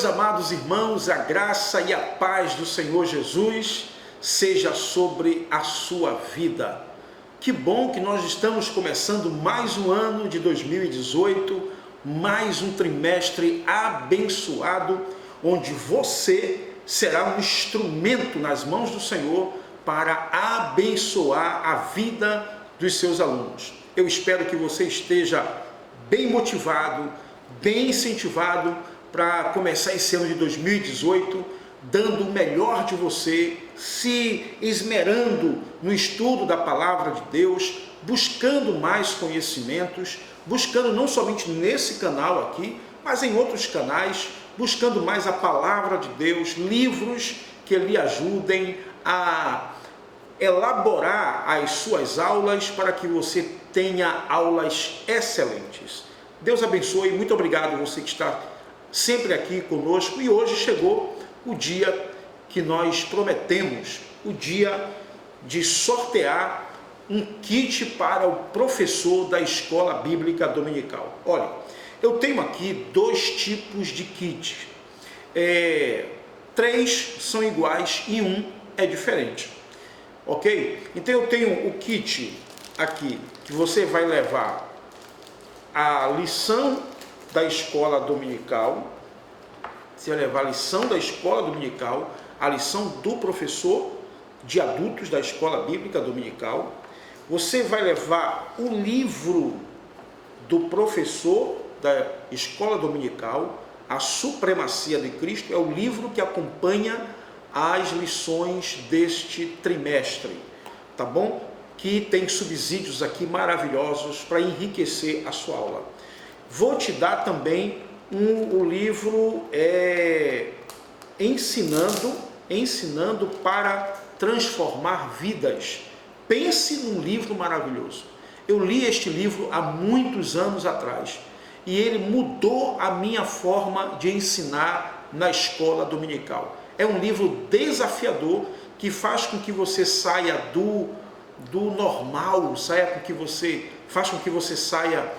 amados irmãos, a graça e a paz do Senhor Jesus seja sobre a sua vida. Que bom que nós estamos começando mais um ano de 2018, mais um trimestre abençoado, onde você será um instrumento nas mãos do Senhor para abençoar a vida dos seus alunos. Eu espero que você esteja bem motivado, bem incentivado para começar esse ano de 2018, dando o melhor de você, se esmerando no estudo da palavra de Deus, buscando mais conhecimentos, buscando não somente nesse canal aqui, mas em outros canais, buscando mais a palavra de Deus, livros que lhe ajudem a elaborar as suas aulas para que você tenha aulas excelentes. Deus abençoe, muito obrigado você que está sempre aqui conosco, e hoje chegou o dia que nós prometemos, o dia de sortear um kit para o professor da escola bíblica dominical. Olha, eu tenho aqui dois tipos de kit, três são iguais e um é diferente, ok? Então eu tenho o kit aqui, que você vai levar a lição da escola dominical, você vai levar a lição da escola dominical, a lição do professor de adultos da escola bíblica dominical, você vai levar o livro do professor da escola dominical, A Supremacia de Cristo, é o livro que acompanha as lições deste trimestre, tá bom? Que tem subsídios aqui maravilhosos para enriquecer a sua aula. Vou te dar também o livro ensinando para transformar vidas. Pense num livro maravilhoso. Eu li este livro há muitos anos atrás e ele mudou a minha forma de ensinar na escola dominical. É um livro desafiador que faz com que você saia do normal, faz com que você saia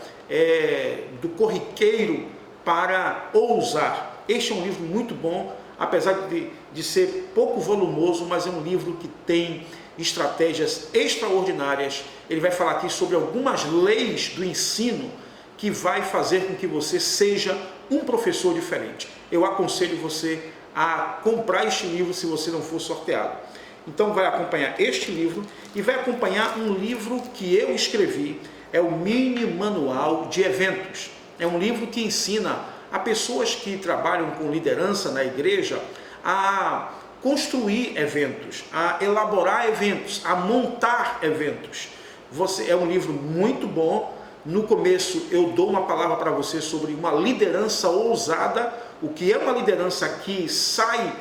do corriqueiro para ousar. Este é um livro muito bom, apesar de ser pouco volumoso, mas é um livro que tem estratégias extraordinárias. Ele vai falar aqui sobre algumas leis do ensino que vai fazer com que você seja um professor diferente. Eu aconselho você a comprar este livro se você não for sorteado. Então vai acompanhar este livro e vai acompanhar um livro que eu escrevi, é o Mini Manual de Eventos. É um livro que ensina a pessoas que trabalham com liderança na igreja a construir eventos, a elaborar eventos, a montar eventos. É um livro muito bom. No começo eu dou uma palavra para você sobre uma liderança ousada, o que é uma liderança que sai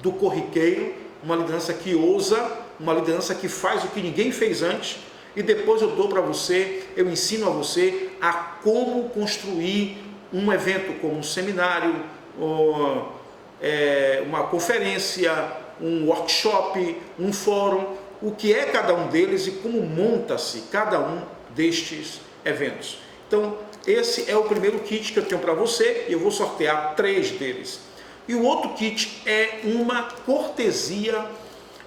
do corriqueiro, uma liderança que ousa, uma liderança que faz o que ninguém fez antes, e depois eu dou para você, eu ensino a você a como construir um evento, como um seminário, uma conferência, um workshop, um fórum, o que é cada um deles e como monta-se cada um destes eventos. Então, esse é o primeiro kit que eu tenho para você, e eu vou sortear 3 deles. E o outro kit é uma cortesia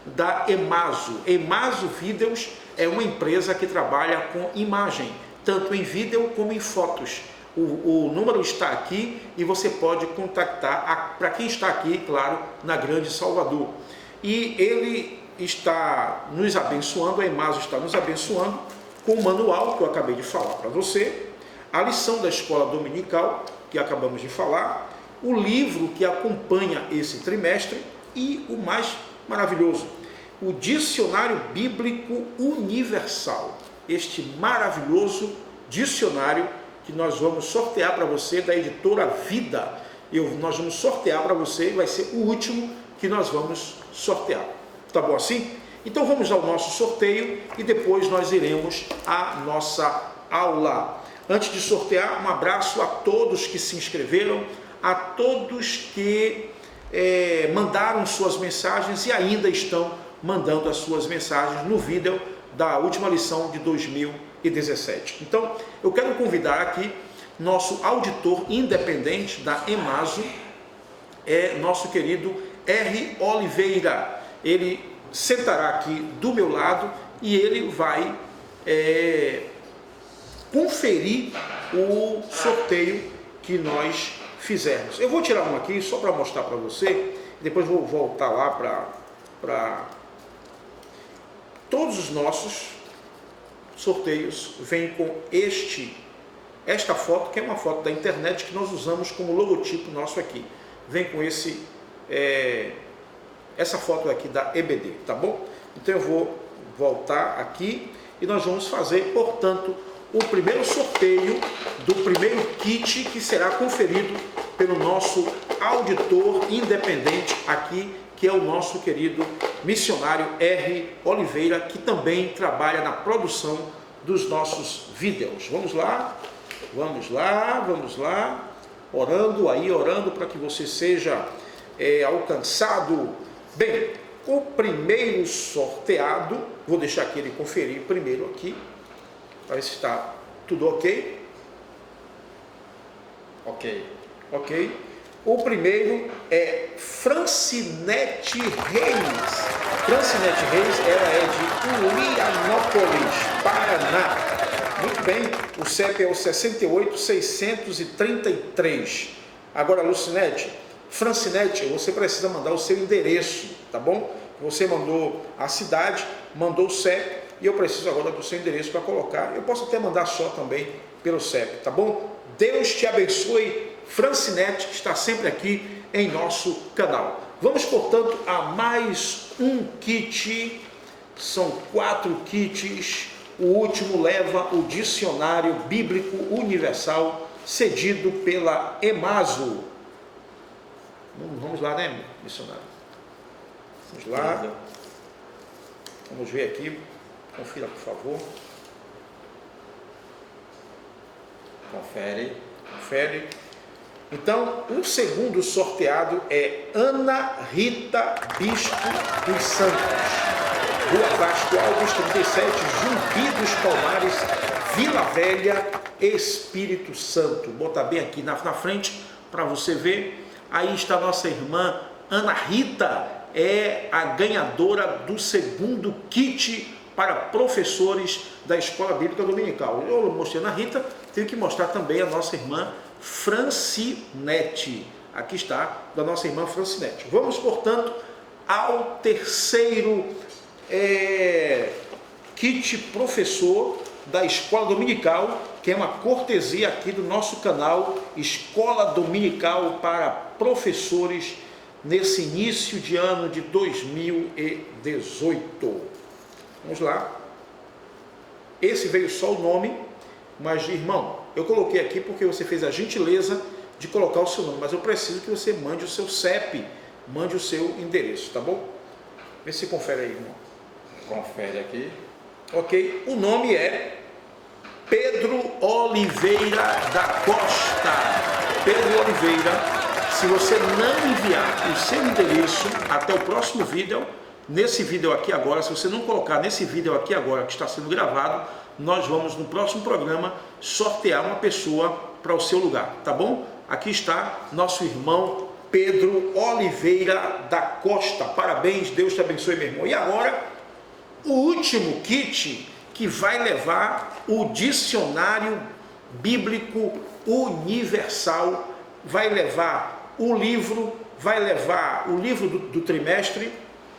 da Emaso. Emaso Vídeos é uma empresa que trabalha com imagem, tanto em vídeo como em fotos. O número está aqui e você pode contactar para quem está aqui, claro, na Grande Salvador. E ele está nos abençoando, a Emaso está nos abençoando com o manual que eu acabei de falar para você, a lição da escola dominical que acabamos de falar, o livro que acompanha esse trimestre e o mais maravilhoso, o Dicionário Bíblico Universal, este maravilhoso dicionário que nós vamos sortear para você da editora Vida. Nós vamos sortear para você, vai ser o último que nós vamos sortear. Tá bom assim? Então vamos ao nosso sorteio e depois nós iremos à nossa aula. Antes de sortear, um abraço a todos que se inscreveram, a todos que mandaram suas mensagens e ainda estão mandando as suas mensagens no vídeo da última lição de 2017. Então, eu quero convidar aqui nosso auditor independente da Emaso, é nosso querido R. Oliveira. Ele sentará aqui do meu lado e ele vai conferir o sorteio que nós fizermos. Eu vou tirar um aqui só para mostrar para você, depois vou voltar lá para todos os nossos sorteios vêm com esta foto, que é uma foto da internet que nós usamos como logotipo nosso aqui. Vem com essa foto aqui da EBD, tá bom? Então eu vou voltar aqui e nós vamos fazer, portanto, o primeiro sorteio do primeiro kit que será conferido pelo nosso auditor independente aqui, que é o nosso querido missionário R. Oliveira, que também trabalha na produção dos nossos vídeos. Vamos lá, vamos lá, vamos lá, orando para que você seja alcançado. Bem, o primeiro sorteado, vou deixar aqui ele conferir primeiro aqui, para ver se está tudo ok. Ok. O primeiro é Francinete Reis. Francinete Reis, ela é de Ulianópolis, Paraná. Muito bem, o CEP é o 68633. Agora, Lucinete, Francinete, você precisa mandar o seu endereço, tá bom? Você mandou a cidade, mandou o CEP, e eu preciso agora do seu endereço para colocar. Eu posso até mandar só também pelo CEP, tá bom? Deus te abençoe, Francinete, que está sempre aqui em nosso canal. Vamos, portanto, a mais um kit. São 4 kits. O último leva o Dicionário Bíblico Universal, cedido pela Emaso. Vamos lá, né, missionário? Vamos lá. Vamos ver aqui. Confira, por favor. Confere. Então, o segundo sorteado é Ana Rita Bispo dos Santos, Rua Vasco Alves 37, Zumbi dos Palmares, Vila Velha, Espírito Santo. Vou botar bem aqui na frente para você ver. Aí está a nossa irmã Ana Rita, é a ganhadora do segundo kit para professores da Escola Bíblica Dominical. Eu mostrei a Ana Rita, tenho que mostrar também a nossa irmã Francinete. Aqui está, da nossa irmã Francinete. Vamos, portanto, ao terceiro kit professor da Escola Dominical, que é uma cortesia aqui do nosso canal Escola Dominical para Professores, nesse início de ano de 2018. Vamos lá. Esse veio só o nome, mas, irmão, eu coloquei aqui porque você fez a gentileza de colocar o seu nome, mas eu preciso que você mande o seu CEP, mande o seu endereço, tá bom? Vê se confere aí, irmão. Confere aqui. Ok, o nome é Pedro Oliveira da Costa. Pedro Oliveira, se você não enviar o seu endereço até o próximo vídeo, nesse vídeo aqui agora, se você não colocar nesse vídeo aqui agora que está sendo gravado, nós vamos no próximo programa sortear uma pessoa para o seu lugar, tá bom? Aqui está nosso irmão Pedro Oliveira da Costa. Parabéns, Deus te abençoe, meu irmão. E agora, o último kit que vai levar o Dicionário Bíblico Universal, vai levar o livro, do trimestre,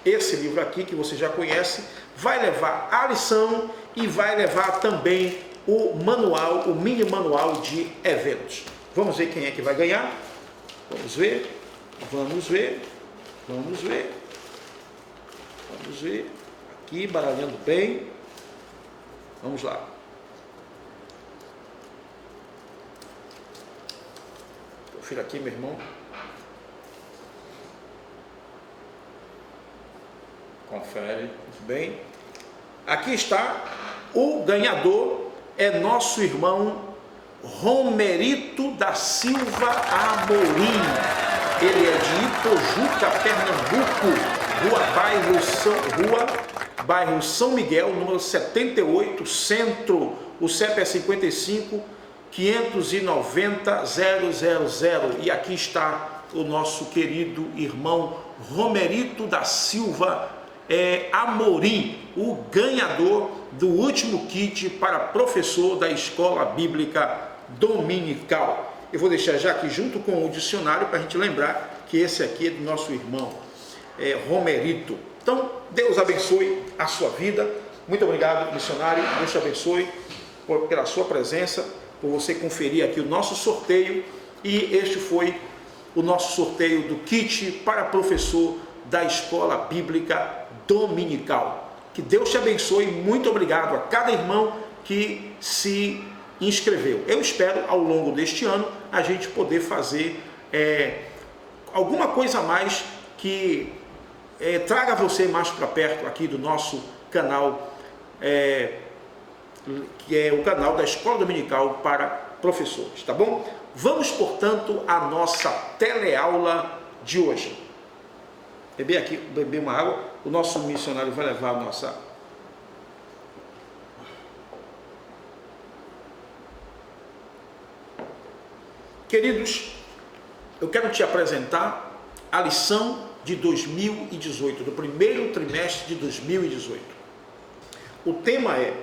esse livro aqui que você já conhece, vai levar a lição e vai levar também o manual, o mini manual de eventos. Vamos ver quem é que vai ganhar? Vamos ver. Aqui, baralhando bem. Vamos lá. Confira aqui, meu irmão. Confere. Muito bem. Aqui está o ganhador, é nosso irmão Romerito da Silva Amorim. Ele é de Ipojuca, Pernambuco, bairro São Miguel, número 78, Centro. O CEP é 55 590 000. E aqui está o nosso querido irmão Romerito da Silva Amorim, o ganhador do último kit para professor da Escola Bíblica Dominical. Eu vou deixar já aqui junto com o dicionário para a gente lembrar que esse aqui é do nosso irmão Romerito. Então, Deus abençoe a sua vida. Muito obrigado, missionário. Deus te abençoe pela sua presença, por você conferir aqui o nosso sorteio. E este foi o nosso sorteio do kit para professor da Escola Bíblica Dominical. Que Deus te abençoe. Muito obrigado a cada irmão que se inscreveu. Eu espero, ao longo deste ano, a gente poder fazer alguma coisa a mais que traga você mais para perto aqui do nosso canal, que é o canal da Escola Dominical para professores, tá bom? Vamos, portanto, à nossa teleaula de hoje. Beber uma água. O nosso missionário vai levar a nossa... Queridos, eu quero te apresentar a lição de 2018, do primeiro trimestre de 2018. O tema é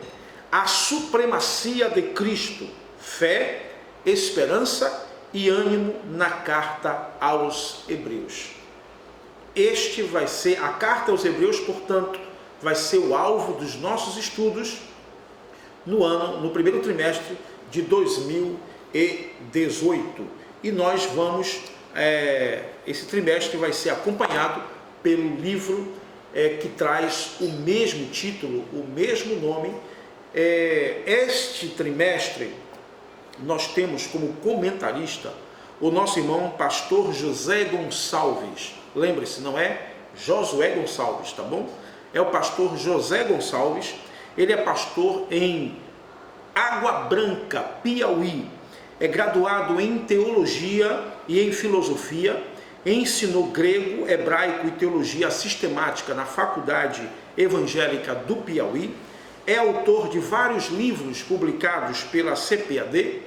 a supremacia de Cristo, fé, esperança e ânimo na carta aos Hebreus. Este vai ser a carta aos Hebreus, portanto, vai ser o alvo dos nossos estudos no primeiro trimestre de 2018. E nós vamos, esse trimestre vai ser acompanhado pelo livro que traz o mesmo título, o mesmo nome. Este trimestre nós temos como comentarista o nosso irmão pastor José Gonçalves. Lembre-se, não é Josué Gonçalves, tá bom? É o pastor José Gonçalves. Ele é pastor em Água Branca, Piauí. É graduado em teologia e em filosofia. Ensinou grego, hebraico e teologia sistemática na Faculdade Evangélica do Piauí. É autor de vários livros publicados pela CPAD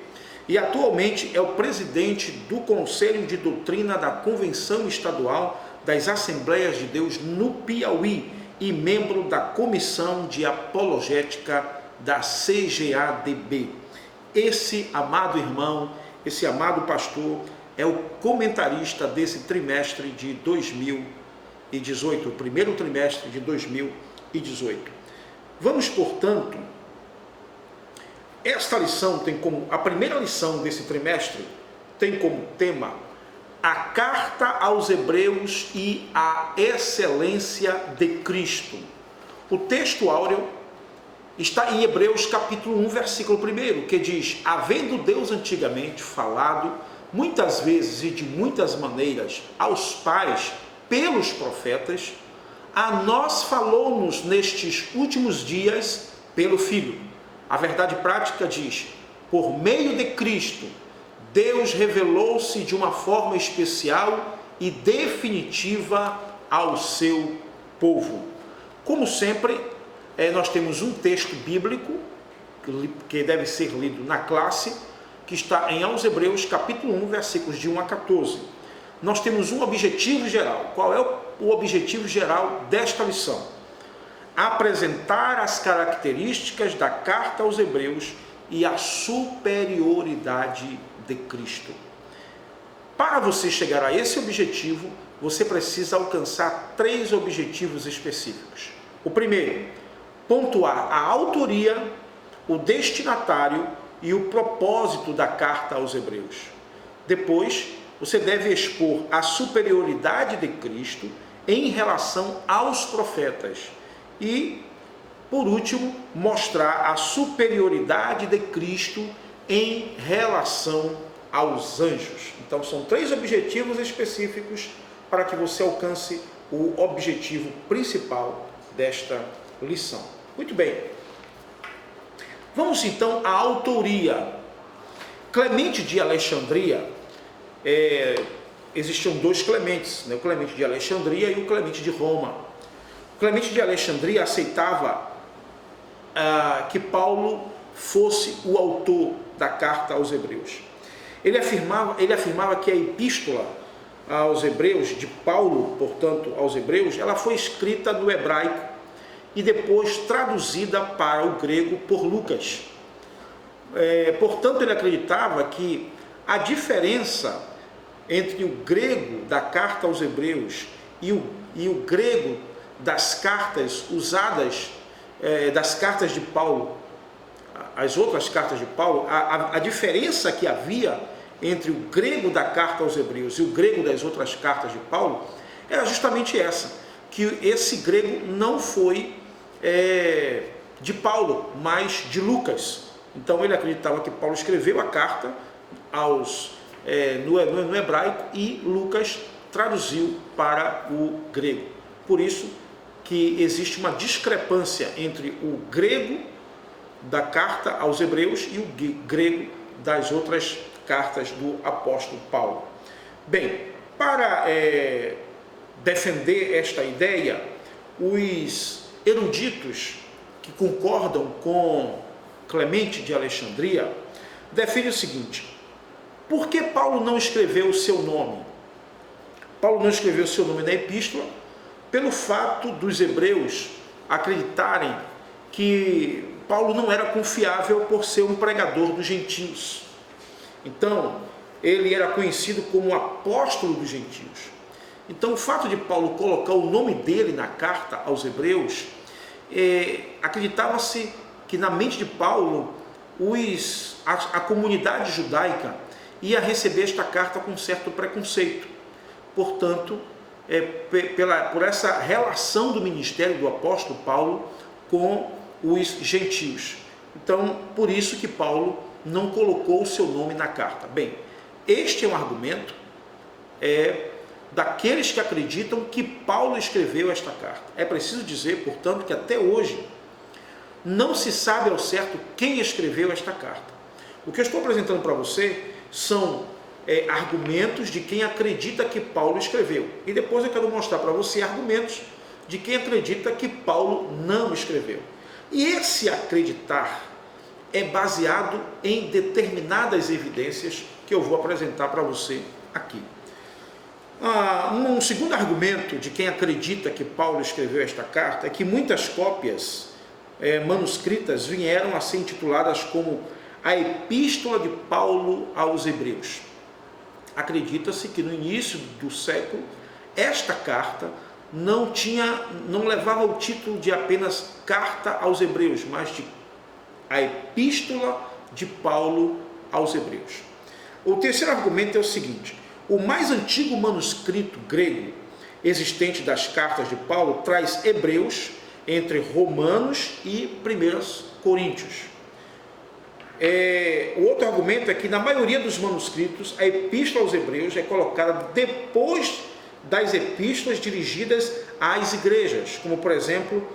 e atualmente é o presidente do Conselho de Doutrina da Convenção Estadual das Assembleias de Deus no Piauí e membro da Comissão de Apologética da CGADB. Esse amado irmão, esse amado pastor, é o comentarista desse trimestre de 2018, o primeiro trimestre de 2018. Vamos, portanto, esta lição tem como, a primeira lição desse trimestre tem como tema a carta aos Hebreus e a excelência de Cristo. O texto áureo está em Hebreus capítulo 1, versículo 1, que diz: havendo Deus antigamente falado, muitas vezes e de muitas maneiras, aos pais pelos profetas, a nós falou-nos nestes últimos dias pelo Filho. A verdade prática diz: por meio de Cristo, Deus revelou-se de uma forma especial e definitiva ao seu povo. Como sempre, nós temos um texto bíblico que deve ser lido na classe, que está em aos Hebreus capítulo 1, versículos de 1 a 14. Nós temos um objetivo geral. Qual é o objetivo geral desta lição? Apresentar as características da carta aos Hebreus e a superioridade de Cristo. Para você chegar a esse objetivo, você precisa alcançar 3 objetivos específicos. O primeiro, pontuar a autoria, o destinatário e o propósito da carta aos Hebreus. Depois, você deve expor a superioridade de Cristo em relação aos profetas. E, por último, mostrar a superioridade de Cristo em relação aos anjos. Então, são 3 objetivos específicos para que você alcance o objetivo principal desta lição. Muito bem. Vamos então à autoria. Clemente de Alexandria, existiam 2 Clementes, né? O Clemente de Alexandria e o Clemente de Roma. O Clemente de Alexandria aceitava que Paulo fosse o autor da carta aos Hebreus. Ele afirmava que a epístola aos Hebreus, de Paulo, portanto, aos Hebreus, ela foi escrita no hebraico e depois traduzida para o grego por Lucas. Portanto, ele acreditava que a diferença entre o grego da carta aos Hebreus e o grego das cartas usadas, das cartas de Paulo, as outras cartas de Paulo, a diferença que havia entre o grego da carta aos Hebreus e o grego das outras cartas de Paulo era justamente essa, que esse grego não foi de Paulo, mas de Lucas. Então ele acreditava que Paulo escreveu a carta no hebraico e Lucas traduziu para o grego. Por isso que existe uma discrepância entre o grego da carta aos Hebreus e o grego das outras cartas do apóstolo Paulo. Bem, para defender esta ideia, os eruditos que concordam com Clemente de Alexandria definem o seguinte: por que Paulo não escreveu o seu nome? Paulo não escreveu o seu nome na epístola pelo fato dos hebreus acreditarem que Paulo não era confiável por ser um pregador dos gentios. Então, ele era conhecido como apóstolo dos gentios. Então, o fato de Paulo colocar o nome dele na carta aos hebreus, acreditava-se que na mente de Paulo, a comunidade judaica ia receber esta carta com certo preconceito. Portanto, por essa relação do ministério do apóstolo Paulo com os gentios. Então, por isso que Paulo não colocou o seu nome na carta. Bem, este é um argumento daqueles que acreditam que Paulo escreveu esta carta. É preciso dizer, portanto, que até hoje não se sabe ao certo quem escreveu esta carta. O que eu estou apresentando para você são argumentos de quem acredita que Paulo escreveu. E depois eu quero mostrar para você argumentos de quem acredita que Paulo não escreveu. E esse acreditar é baseado em determinadas evidências que eu vou apresentar para você aqui. Um segundo argumento de quem acredita que Paulo escreveu esta carta é que muitas cópias manuscritas vieram a ser intituladas como a Epístola de Paulo aos Hebreus. Acredita-se que no início do século esta carta não levava o título de apenas Carta aos Hebreus, mas de a Epístola de Paulo aos Hebreus. O terceiro argumento é o seguinte: o mais antigo manuscrito grego existente das cartas de Paulo traz Hebreus entre Romanos e 1 Coríntios. O outro argumento é que na maioria dos manuscritos a Epístola aos Hebreus é colocada depois das epístolas dirigidas às igrejas, como por exemplo,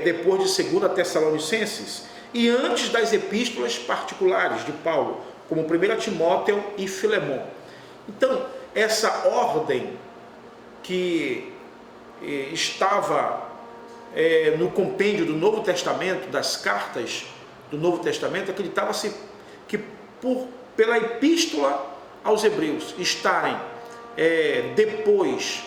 depois de 2 Tessalonicenses, e antes das epístolas particulares de Paulo, como 1 Timóteo e Filemão. Então, essa ordem que estava no compêndio do Novo Testamento, das cartas do Novo Testamento, acreditava-se que pela epístola aos Hebreus estarem depois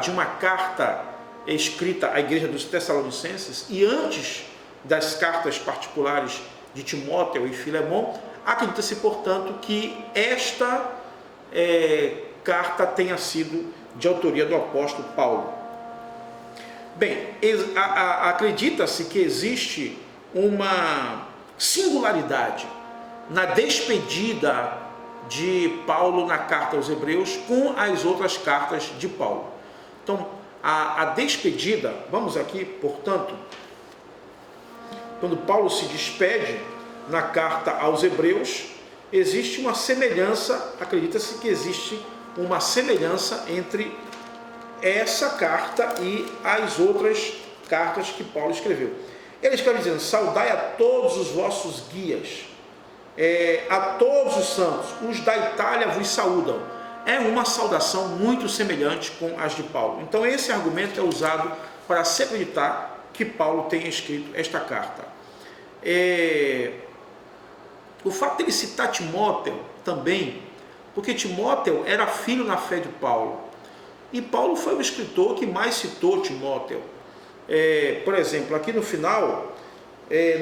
de uma carta escrita à igreja dos Tessalonicenses e antes das cartas particulares de Timóteo e Filemão, acredita-se, portanto, que esta carta tenha sido de autoria do apóstolo Paulo. Bem, acredita-se que existe uma singularidade na despedida de Paulo na carta aos Hebreus com as outras cartas de Paulo. Então, a despedida, vamos aqui, portanto, quando Paulo se despede na carta aos Hebreus, existe uma semelhança, acredita-se que existe uma semelhança entre essa carta e as outras cartas que Paulo escreveu. Ele escreve dizendo: saudai a todos os vossos guias, a todos os santos, os da Itália vos saúdam. É uma saudação muito semelhante com as de Paulo. Então esse argumento é usado para se acreditar que Paulo tenha escrito esta carta. O fato de ele citar Timóteo também porque Timóteo era filho na fé de Paulo. E Paulo foi o escritor que mais citou Timóteo. Por exemplo, aqui no final,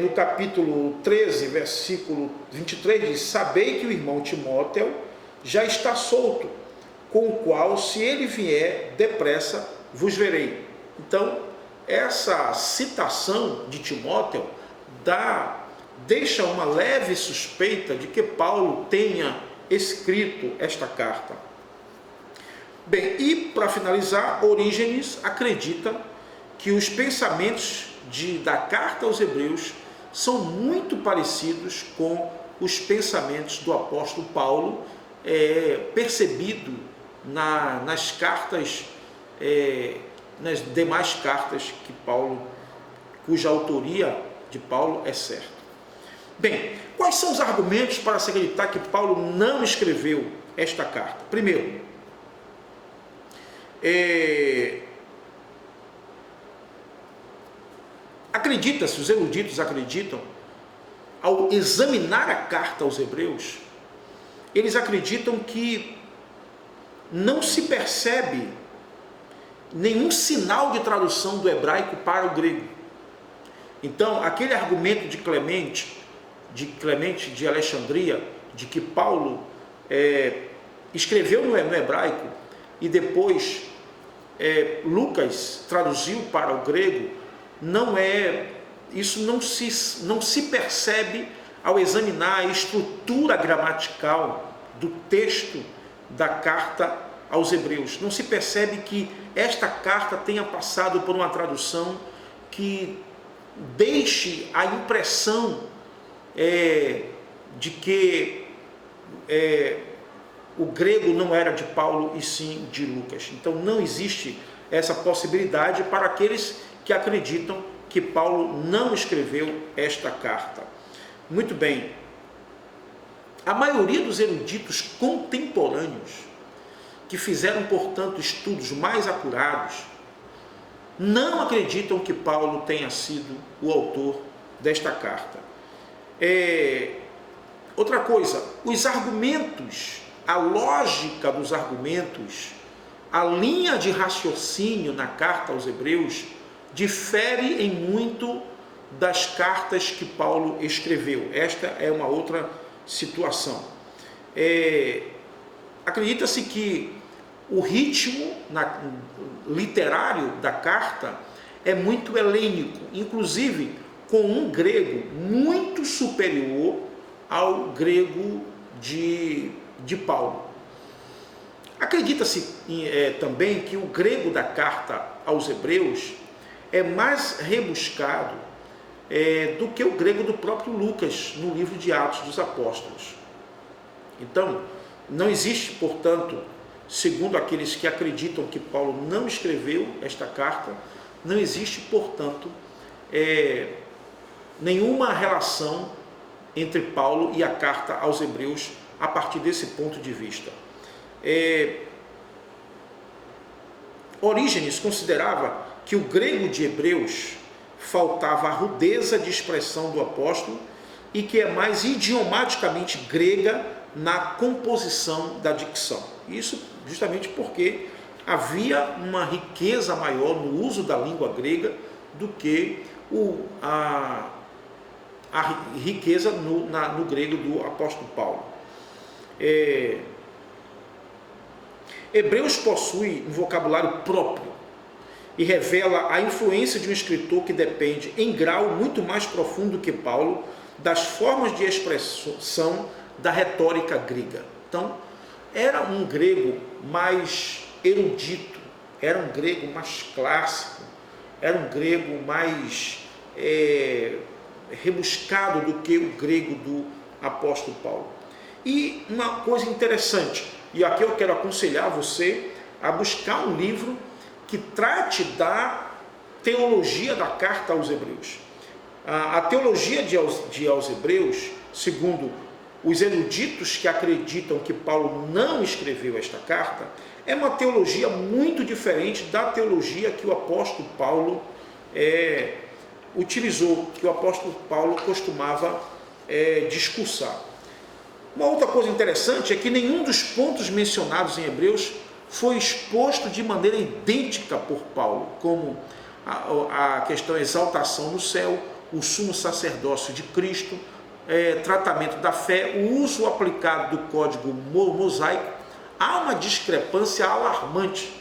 no capítulo 13, versículo 23, diz: sabei que o irmão Timóteo já está solto, com o qual, se ele vier, depressa vos verei. Então, essa citação de Timóteo deixa uma leve suspeita de que Paulo tenha escrito esta carta. Bem, e para finalizar, Orígenes acredita que os pensamentos da carta aos Hebreus são muito parecidos com os pensamentos do apóstolo Paulo, percebido nas cartas, nas demais cartas que Paulo, cuja autoria de Paulo é certa. Bem, quais são os argumentos para se acreditar que Paulo não escreveu esta carta? Primeiro, acredita-se, os eruditos acreditam, ao examinar a carta aos Hebreus, eles acreditam que não se percebe nenhum sinal de tradução do hebraico para o grego. Então, aquele argumento de Clemente de Alexandria, de que Paulo escreveu no hebraico e depois Lucas traduziu para o grego, isso não se percebe ao examinar a estrutura gramatical do texto da carta aos Hebreus. Não se percebe que esta carta tenha passado por uma tradução que deixe a impressão de que o grego não era de Paulo e sim de Lucas. Então não existe essa possibilidade para aqueles que acreditam que Paulo não escreveu esta carta. Muito bem, a maioria dos eruditos contemporâneos, que fizeram, portanto, estudos mais acurados, não acreditam que Paulo tenha sido o autor desta carta. Outra coisa, os argumentos, a lógica dos argumentos, a linha de raciocínio na carta aos Hebreus difere em muito das cartas que Paulo escreveu. Esta é uma outra situação. Acredita-se que o ritmo literário da carta é muito helênico, inclusive com um grego muito superior ao grego de Paulo. Acredita-se também que o grego da carta aos Hebreus é mais rebuscado do que o grego do próprio Lucas no livro de Atos dos Apóstolos. Então, não existe, portanto, segundo aqueles que acreditam que Paulo não escreveu esta carta, não existe, portanto, nenhuma relação entre Paulo e a carta aos Hebreus a partir desse ponto de vista. Orígenes considerava que o grego de Hebreus faltava a rudeza de expressão do apóstolo e que é mais idiomaticamente grega na composição da dicção. Isso justamente porque havia uma riqueza maior no uso da língua grega do que a riqueza no grego do apóstolo Paulo. Hebreus possui um vocabulário próprio e revela a influência de um escritor que depende, em grau muito mais profundo que Paulo, das formas de expressão da retórica grega. Então, era um grego mais erudito, era um grego mais clássico, era um grego mais rebuscado do que o grego do apóstolo Paulo. E uma coisa interessante, e aqui eu quero aconselhar você a buscar um livro que trate da teologia da carta aos Hebreus. A teologia aos Hebreus, segundo os eruditos que acreditam que Paulo não escreveu esta carta, é uma teologia muito diferente da teologia que o apóstolo Paulo utilizou, que o apóstolo Paulo costumava discursar. Uma outra coisa interessante é que nenhum dos pontos mencionados em Hebreus foi exposto de maneira idêntica por Paulo, como a questão da exaltação no céu, o sumo sacerdócio de Cristo, tratamento da fé, o uso aplicado do código mosaico. Há uma discrepância alarmante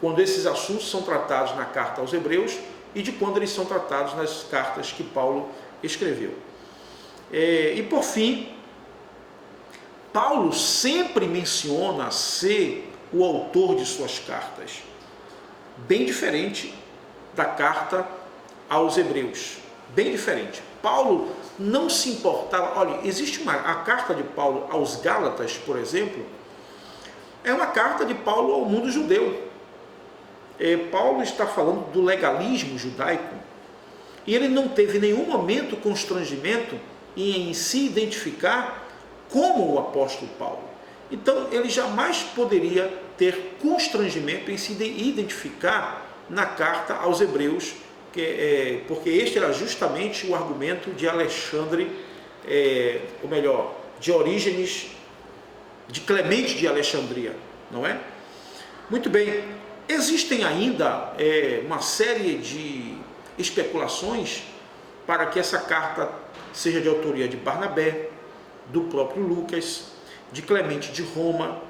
quando esses assuntos são tratados na carta aos Hebreus e de quando eles são tratados nas cartas que Paulo escreveu. E por fim, Paulo sempre menciona ser o autor de suas cartas, bem diferente da carta aos Hebreus, bem diferente. Paulo não se importava. Olha, existe a carta de Paulo aos Gálatas, por exemplo, é uma carta de Paulo ao mundo judeu. Paulo está falando do legalismo judaico e ele não teve nenhum momento constrangimento em se identificar como o apóstolo Paulo. Então ele jamais poderia ter constrangimento em se identificar na carta aos Hebreus, porque este era justamente o argumento de Alexandre, ou melhor, de Orígenes, de Clemente de Alexandria, não é? Muito bem, existem ainda uma série de especulações para que essa carta seja de autoria de Barnabé, do próprio Lucas, de Clemente de Roma,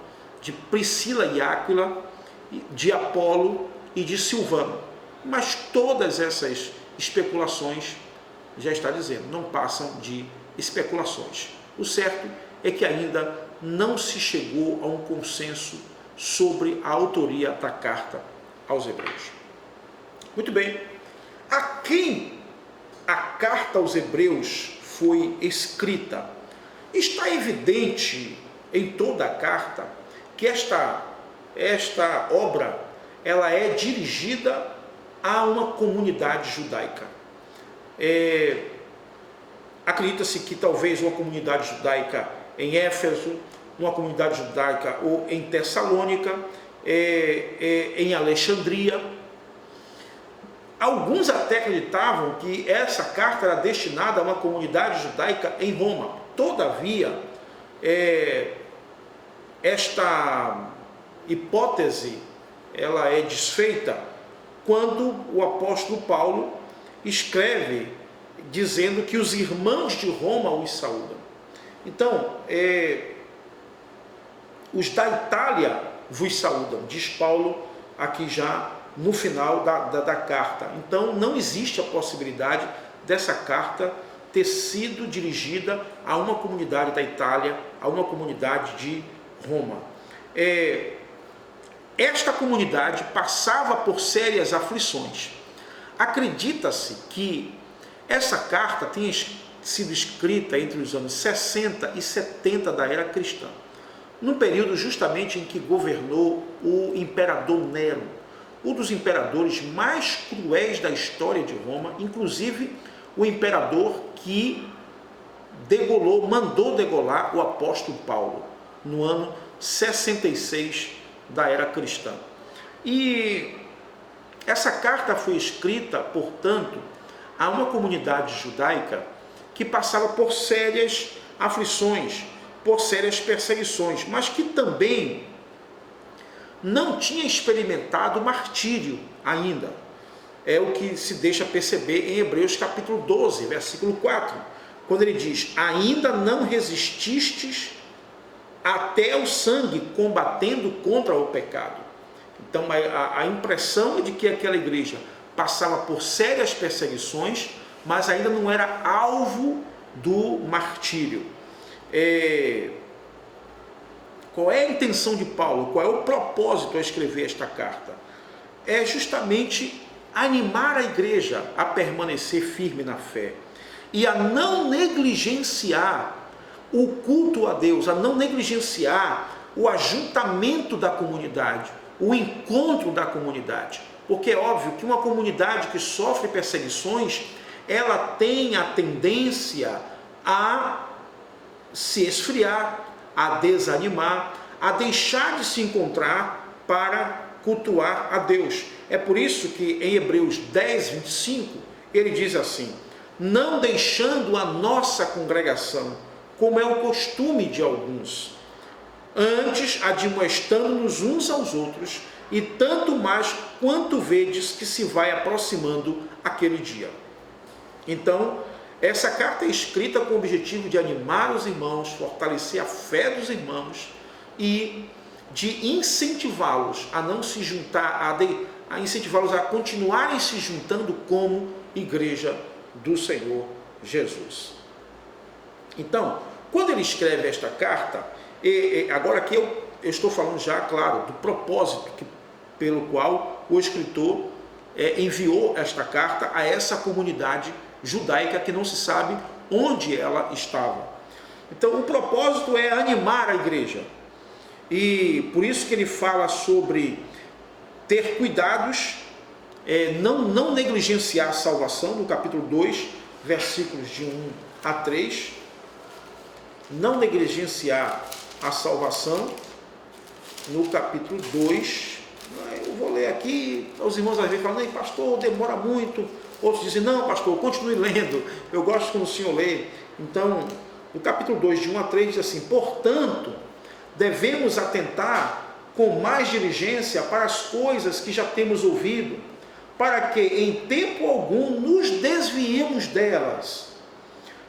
de Priscila e Áquila, de Apolo e de Silvano. Mas todas essas especulações, já está dizendo, não passam de especulações. O certo é que ainda não se chegou a um consenso sobre a autoria da carta aos Hebreus. Muito bem, a quem a carta aos Hebreus foi escrita? Está evidente em toda a carta que esta obra ela é dirigida a uma comunidade judaica. Acredita-se que talvez uma comunidade judaica em Éfeso, uma comunidade judaica ou em Tessalônica, em Alexandria. Alguns até acreditavam que essa carta era destinada a uma comunidade judaica em Roma. Todavia, esta hipótese ela é desfeita quando o apóstolo Paulo escreve dizendo que os irmãos de Roma os saúdam. Então, os da Itália vos saúdam, diz Paulo aqui já no final da carta. Então, não existe a possibilidade dessa carta ter sido dirigida a uma comunidade da Itália, a uma comunidade de Roma. Esta comunidade passava por sérias aflições. Acredita-se que essa carta tenha sido escrita entre os anos 60 e 70 da era cristã, num período justamente em que governou o imperador Nero, um dos imperadores mais cruéis da história de Roma, inclusive o imperador que mandou degolar o apóstolo Paulo, no ano 66 da era cristã. E essa carta foi escrita, portanto, a uma comunidade judaica que passava por sérias aflições, por sérias perseguições, mas que também não tinha experimentado martírio ainda. É o que se deixa perceber em Hebreus capítulo 12, versículo 4, quando ele diz: ainda não resististes até o sangue, combatendo contra o pecado. Então a impressão é de que aquela igreja passava por sérias perseguições, mas ainda não era alvo do martírio. Qual é a intenção de Paulo? Qual é o propósito ao escrever esta carta? É justamente animar a igreja a permanecer firme na fé e a não negligenciar o culto a Deus, a não negligenciar o ajuntamento da comunidade, o encontro da comunidade. Porque é óbvio que uma comunidade que sofre perseguições, ela tem a tendência a se esfriar, a desanimar, a deixar de se encontrar para cultuar a Deus. É por isso que em Hebreus 10, 25, ele diz assim: não deixando a nossa congregação, como é o costume de alguns, antes admoestando-nos uns aos outros, e tanto mais quanto vedes que se vai aproximando aquele dia. Então, essa carta é escrita com o objetivo de animar os irmãos, fortalecer a fé dos irmãos e de incentivá-los a não se juntar, a incentivá-los a continuarem se juntando como igreja do Senhor Jesus. Então, quando ele escreve esta carta, agora aqui eu estou falando já, claro, do propósito pelo qual o escritor enviou esta carta a essa comunidade judaica que não se sabe onde ela estava. Então, o propósito é animar a igreja. E por isso que ele fala sobre ter cuidados, não negligenciar a salvação, no capítulo 2, versículos de 1 a 3. Não negligenciar a salvação, no capítulo 2. Eu vou ler aqui, os irmãos às vezes falam, pastor, demora muito. Outros dizem, não, pastor, continue lendo, eu gosto quando o senhor lê. Então, no capítulo 2, de 1 a 3, diz assim: portanto, devemos atentar com mais diligência para as coisas que já temos ouvido, para que em tempo algum nos desviemos delas.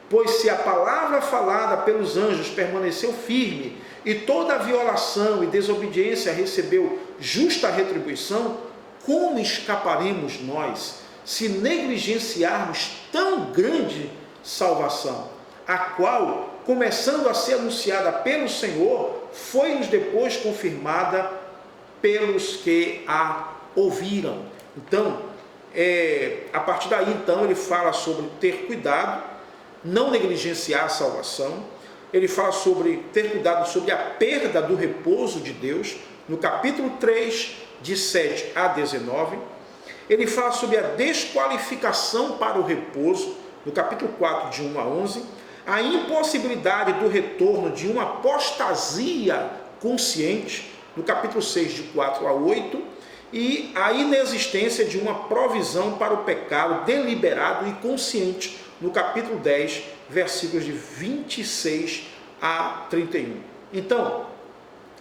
Pois se a palavra falada pelos anjos permaneceu firme, e toda violação e desobediência recebeu justa retribuição, como escaparemos nós, se negligenciarmos tão grande salvação, a qual, começando a ser anunciada pelo Senhor, foi-nos depois confirmada pelos que a ouviram. Então, a partir daí, então, ele fala sobre ter cuidado, não negligenciar a salvação. Ele fala sobre ter cuidado sobre a perda do repouso de Deus, no capítulo 3, de 7 a 19. Ele fala sobre a desqualificação para o repouso, no capítulo 4, de 1 a 11. A impossibilidade do retorno de uma apostasia consciente, no capítulo 6, de 4 a 8. E a inexistência de uma provisão para o pecado deliberado e consciente, no capítulo 10, versículos de 26 a 31. Então,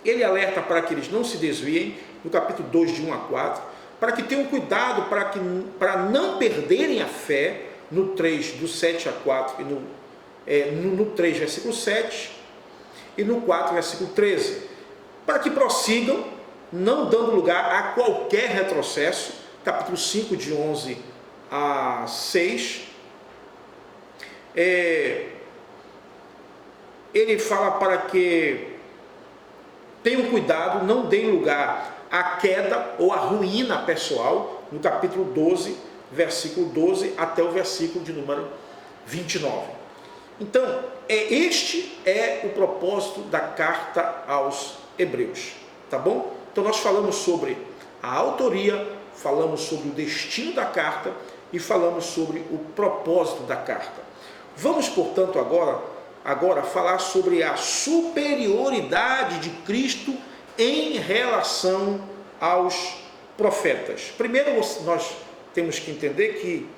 ele alerta para que eles não se desviem, no capítulo 2, de 1 a 4, para que tenham cuidado para não perderem a fé, no 3, do 7 a 4, e no 3, versículo 7, e no 4, versículo 13, para que prossigam, não dando lugar a qualquer retrocesso, capítulo 5, de 11 a 6, ele fala para que tenham cuidado, não deem lugar à queda ou à ruína pessoal, no capítulo 12, versículo 12 até o versículo de número 29. Então, este é o propósito da carta aos Hebreus, tá bom? Então nós falamos sobre a autoria, falamos sobre o destino da carta e falamos sobre o propósito da carta. Vamos, portanto, agora falar sobre a superioridade de Cristo em relação aos profetas. Primeiro, nós temos que entender que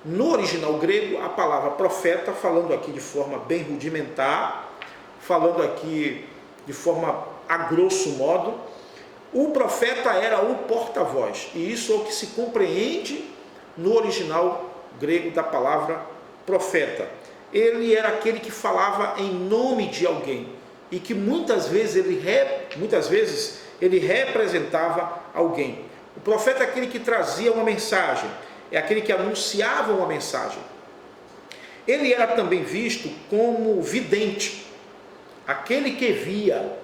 no original grego, a palavra profeta, falando aqui de forma bem rudimentar, falando aqui de forma a grosso modo, o profeta era o porta-voz, e isso é o que se compreende no original grego da palavra profeta. Ele era aquele que falava em nome de alguém, e que muitas vezes ele representava alguém. O profeta é aquele que trazia uma mensagem, é aquele que anunciava uma mensagem. Ele era também visto como vidente, aquele que via.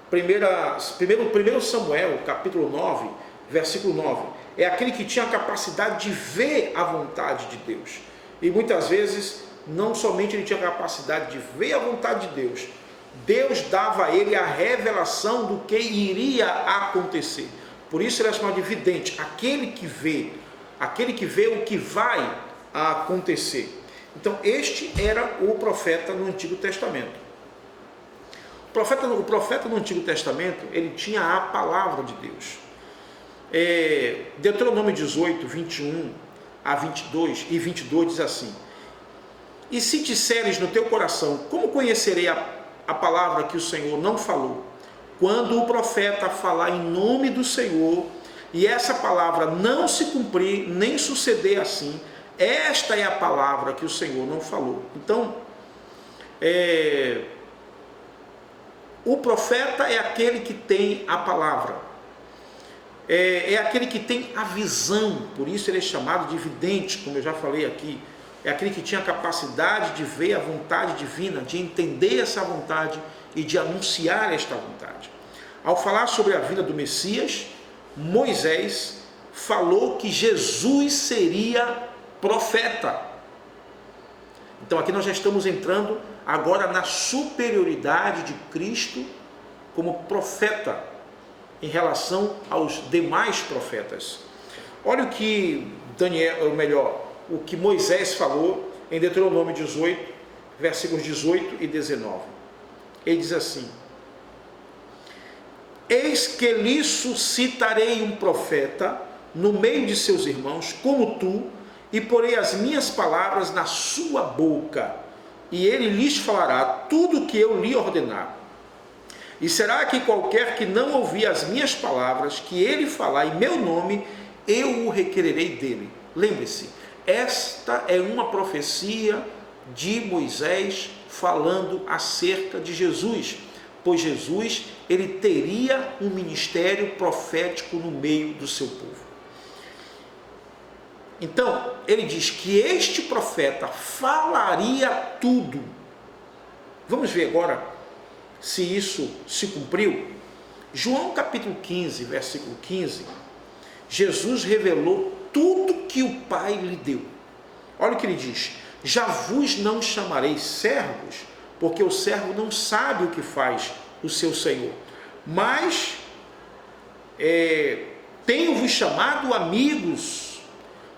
Primeiro Samuel, capítulo 9, versículo 9, é aquele que tinha a capacidade de ver a vontade de Deus. E muitas vezes, não somente ele tinha a capacidade de ver a vontade de Deus, Deus dava a ele a revelação do que iria acontecer. Por isso ele é chamado de vidente, aquele que vê o que vai acontecer. Então este era o profeta no Antigo Testamento. O profeta no Antigo Testamento, ele tinha a palavra de Deus. Deuteronômio 18, 21 a 22 e 22 diz assim: E se disseres no teu coração, como conhecerei a palavra que o Senhor não falou? Quando o profeta falar em nome do Senhor, e essa palavra não se cumprir, nem suceder assim, esta é a palavra que o Senhor não falou. Então, o profeta é aquele que tem a palavra, é aquele que tem a visão, por isso ele é chamado de vidente, como eu já falei aqui. É aquele que tinha a capacidade de ver a vontade divina, de entender essa vontade e de anunciar esta vontade. Ao falar sobre a vinda do Messias, Moisés falou que Jesus seria profeta. Então aqui nós já estamos entrando agora na superioridade de Cristo como profeta em relação aos demais profetas. Olha o que o que Moisés falou em Deuteronômio 18, versículos 18 e 19. Ele diz assim: eis que lhe suscitarei um profeta no meio de seus irmãos, como tu, e porei as minhas palavras na sua boca, e ele lhes falará tudo o que eu lhe ordenar. E será que qualquer que não ouvir as minhas palavras, que ele falar em meu nome, eu o requererei dele. Lembre-se, esta é uma profecia de Moisés falando acerca de Jesus, pois Jesus ele teria um ministério profético no meio do seu povo. Então, ele diz que este profeta falaria tudo. Vamos ver agora se isso se cumpriu. João capítulo 15, versículo 15, Jesus revelou tudo que o Pai lhe deu. Olha o que ele diz: já vos não chamarei servos, porque o servo não sabe o que faz o seu Senhor, mas tenho-vos chamado amigos,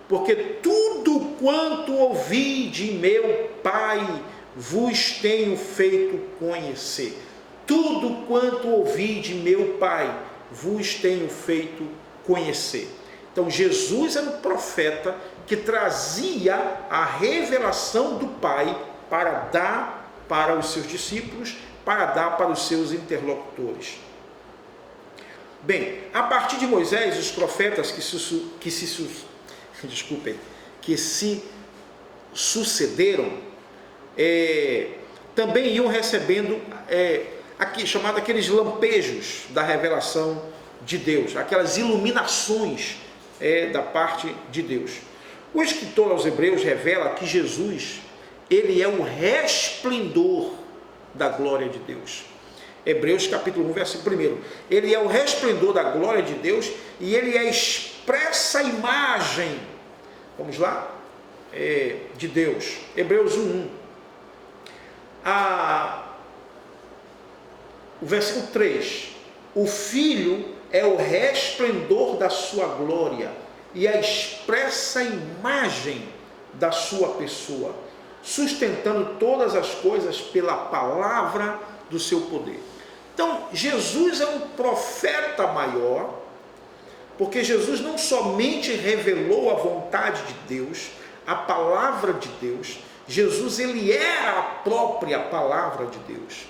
porque tudo quanto ouvi de meu Pai vos tenho feito conhecer. Tudo quanto ouvi de meu Pai vos tenho feito conhecer. Então Jesus era um profeta que trazia a revelação do Pai para dar para os seus discípulos, para dar para os seus interlocutores. Bem, a partir de Moisés, os profetas que se sucederam, também iam recebendo chamado aqueles lampejos da revelação de Deus, aquelas iluminações da parte de Deus. O escritor aos Hebreus revela que Jesus, ele é o resplendor da glória de Deus. Hebreus capítulo 1, versículo 1. Ele é o resplendor da glória de Deus e ele é a expressa imagem, vamos lá, de Deus. Hebreus 1. O versículo 3. O Filho é o resplendor da sua glória e a expressa imagem da sua pessoa, sustentando todas as coisas pela palavra do seu poder. Então, Jesus é um profeta maior, porque Jesus não somente revelou a vontade de Deus, a palavra de Deus, Jesus ele era a própria palavra de Deus.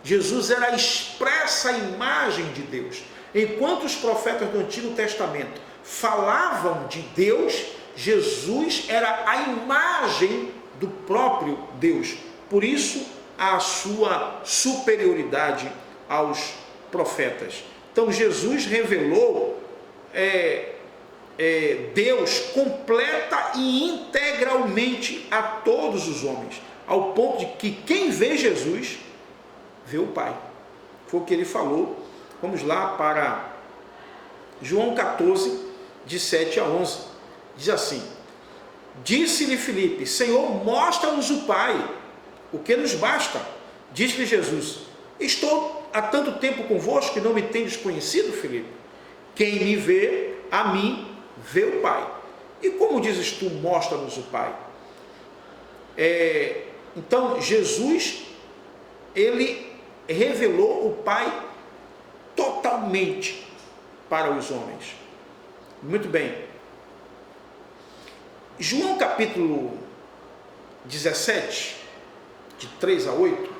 Jesus era a expressa imagem de Deus. Enquanto os profetas do Antigo Testamento falavam de Deus, Jesus era a imagem do próprio Deus. Por isso, a sua superioridade aos profetas. Então, Jesus revelou Deus completa e integralmente a todos os homens, ao ponto de que quem vê Jesus, vê o Pai. Foi o que ele falou. Vamos lá para João 14, de 7 a 11. Diz assim: disse-lhe Filipe: Senhor, mostra-nos o Pai, o que nos basta. Disse-lhe Jesus: estou há tanto tempo convosco que não me tendes conhecido, Filipe? Quem me vê, a mim, vê o Pai. E como dizes tu, mostra-nos o Pai? Então, Jesus, ele revelou o Pai totalmente para os homens. Muito bem. João capítulo 17, de 3 a 8.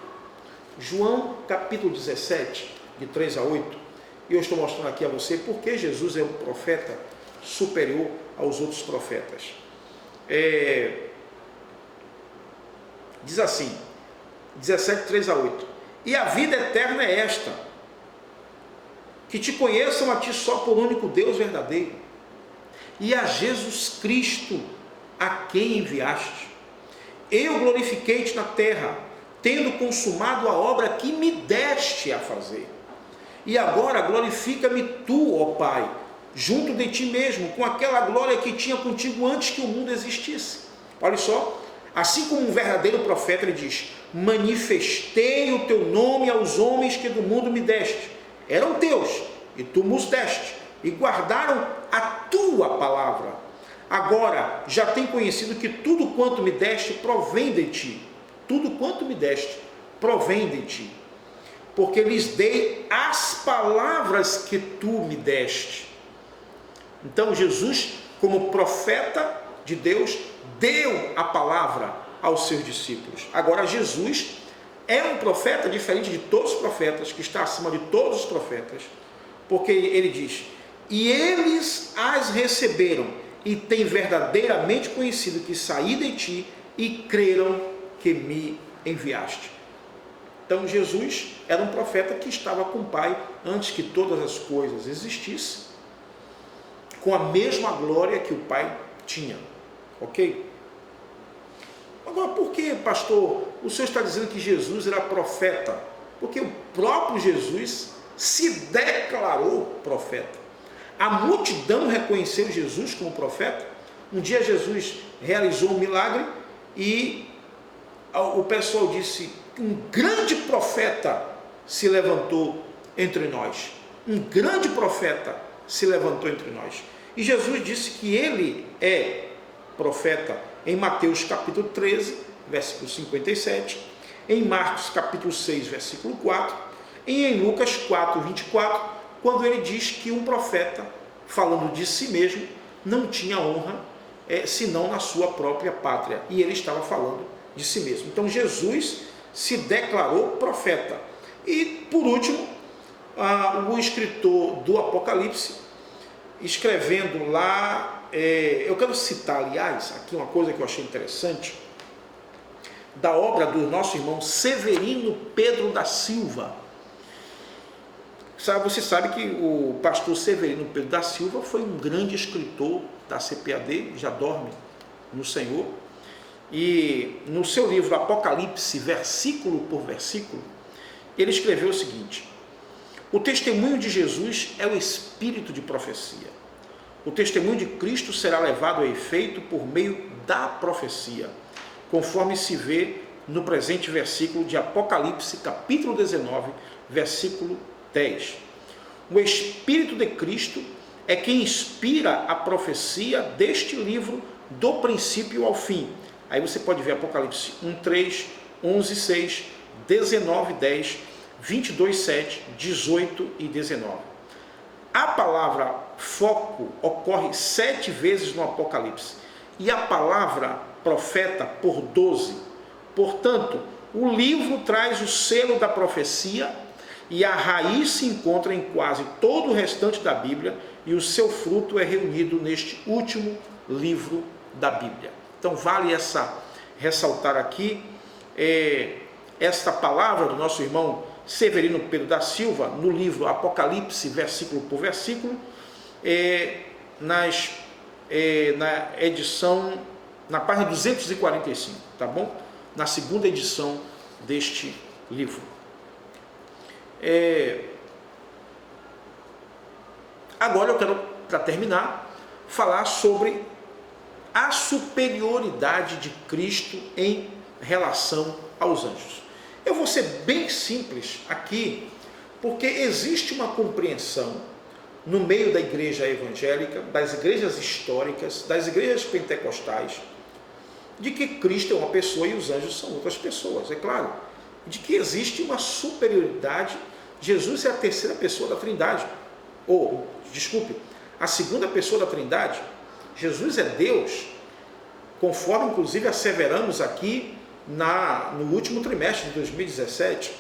João capítulo 17, de 3 a 8. E eu estou mostrando aqui a você porque Jesus é um profeta superior aos outros profetas. Diz assim, 17, 3 a 8. E a vida eterna é esta, que te conheçam a ti só por único Deus verdadeiro, e a Jesus Cristo, a quem enviaste. Eu glorifiquei-te na terra, tendo consumado a obra que me deste a fazer. E agora glorifica-me tu, ó Pai, junto de ti mesmo, com aquela glória que tinha contigo antes que o mundo existisse. Olha só, assim como um verdadeiro profeta, ele diz: manifestei o teu nome aos homens que do mundo me deste. Eram teus, e tu nos deste, e guardaram a tua palavra. Agora já tem conhecido que tudo quanto me deste provém de ti. Tudo quanto me deste provém de ti. Porque lhes dei as palavras que tu me deste. Então Jesus, como profeta de Deus, deu a palavra aos seus discípulos. Agora Jesus é um profeta diferente de todos os profetas, que está acima de todos os profetas, porque ele diz: e eles as receberam e têm verdadeiramente conhecido que saí de ti e creram que me enviaste. Então Jesus era um profeta que estava com o Pai antes que todas as coisas existissem, com a mesma glória que o Pai tinha. Ok? Agora, por que, pastor, o senhor está dizendo que Jesus era profeta? Porque o próprio Jesus se declarou profeta. A multidão reconheceu Jesus como profeta. Um dia Jesus realizou um milagre e o pessoal disse: um grande profeta se levantou entre nós. Um grande profeta se levantou entre nós. E Jesus disse que ele é profeta em Mateus capítulo 13, versículo 57, em Marcos capítulo 6, versículo 4, e em Lucas 4, 24, quando ele diz que um profeta, falando de si mesmo, não tinha honra senão na sua própria pátria. E ele estava falando de si mesmo. Então Jesus se declarou profeta. E por último, o escritor do Apocalipse, escrevendo lá, eu quero citar, aliás, aqui uma coisa que eu achei interessante, da obra do nosso irmão Severino Pedro da Silva. Você sabe que o pastor Severino Pedro da Silva foi um grande escritor da CPAD, já dorme no Senhor, e no seu livro Apocalipse, versículo por versículo, ele escreveu o seguinte: o testemunho de Jesus é o espírito de profecia. O testemunho de Cristo será levado a efeito por meio da profecia, conforme se vê no presente versículo de Apocalipse, capítulo 19, versículo 10. O Espírito de Cristo é quem inspira a profecia deste livro do princípio ao fim. Aí você pode ver Apocalipse 1:3, 11:6, 19:10, 22:7, 18 e 19. A palavra foco ocorre 7 vezes no Apocalipse e a palavra profeta por 12. Portanto, o livro traz o selo da profecia e a raiz se encontra em quase todo o restante da Bíblia, e o seu fruto é reunido neste último livro da Bíblia. Então vale ressaltar aqui esta palavra do nosso irmão Severino Pedro da Silva, no livro Apocalipse, versículo por versículo, na edição, na página 245, tá bom? Na segunda edição deste livro. Agora eu quero, para terminar, falar sobre a superioridade de Cristo em relação aos anjos. Eu vou ser bem simples aqui, porque existe uma compreensão no meio da igreja evangélica, das igrejas históricas, das igrejas pentecostais, de que Cristo é uma pessoa e os anjos são outras pessoas, é claro. De que existe uma superioridade. Jesus é a terceira pessoa da Trindade. A segunda pessoa da Trindade. Jesus é Deus. conforme inclusive asseveramos aqui no último trimestre de 2017.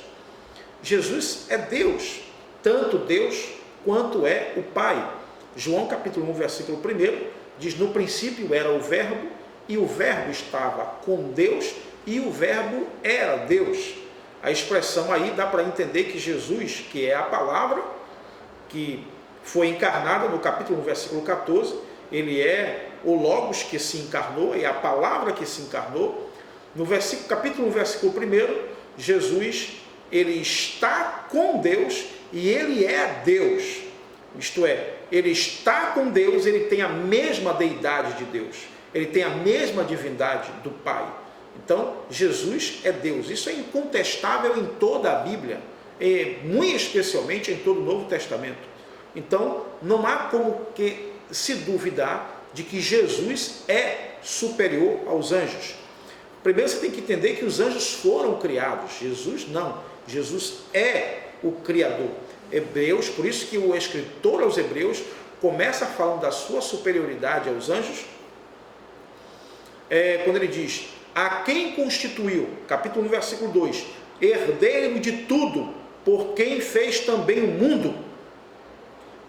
Jesus é Deus, tanto Deus quanto é o Pai. João capítulo 1, versículo 1, diz: no princípio era o verbo, e o verbo estava com Deus, e o verbo era Deus. A expressão aí dá para entender que Jesus, que é a palavra, que foi encarnada no capítulo 1, versículo 14, ele é o Logos que se encarnou, é a palavra que se encarnou. No capítulo 1, versículo 1, Jesus, ele está com Deus e ele é Deus. Isto é, ele está com Deus, ele tem a mesma deidade de Deus, ele tem a mesma divindade do Pai. Então, Jesus é Deus. Isso é incontestável em toda a Bíblia, e muito especialmente em todo o Novo Testamento. Então, não há como que se duvidar de que Jesus é superior aos anjos. Primeiro você tem que entender que os anjos foram criados, Jesus não. Jesus é o Criador. Hebreus, por isso que o escritor aos Hebreus começa falando da sua superioridade aos anjos, quando ele diz: a quem constituiu, capítulo 1, versículo 2, herdeiro de tudo, por quem fez também o mundo,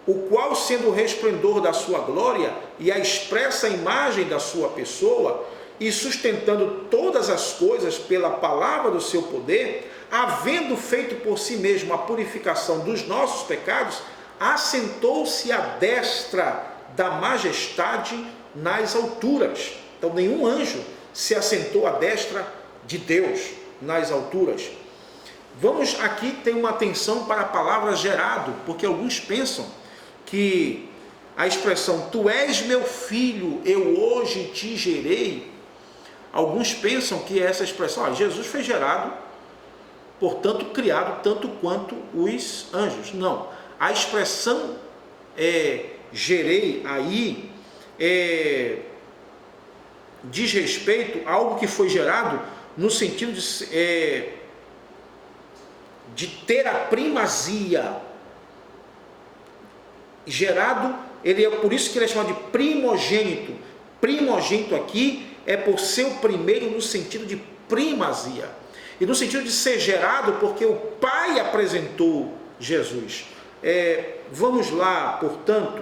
o qual, sendo o resplendor da sua glória e a expressa imagem da sua pessoa, e sustentando todas as coisas pela palavra do seu poder, havendo feito por si mesmo a purificação dos nossos pecados, assentou-se à destra da majestade nas alturas. Então, nenhum anjo se assentou à destra de Deus nas alturas. Vamos aqui ter uma atenção para a palavra gerado, porque alguns pensam que a expressão tu és meu filho, eu hoje te gerei, alguns pensam que essa expressão, Jesus foi gerado, portanto criado tanto quanto os anjos. Não, a expressão gerei aí diz respeito a algo que foi gerado no sentido de ter a primazia. Gerado, ele é por isso que ele é chamado de primogênito. Primogênito aqui é por ser o primeiro no sentido de primazia. E no sentido de ser gerado porque o Pai apresentou Jesus. Vamos lá, portanto,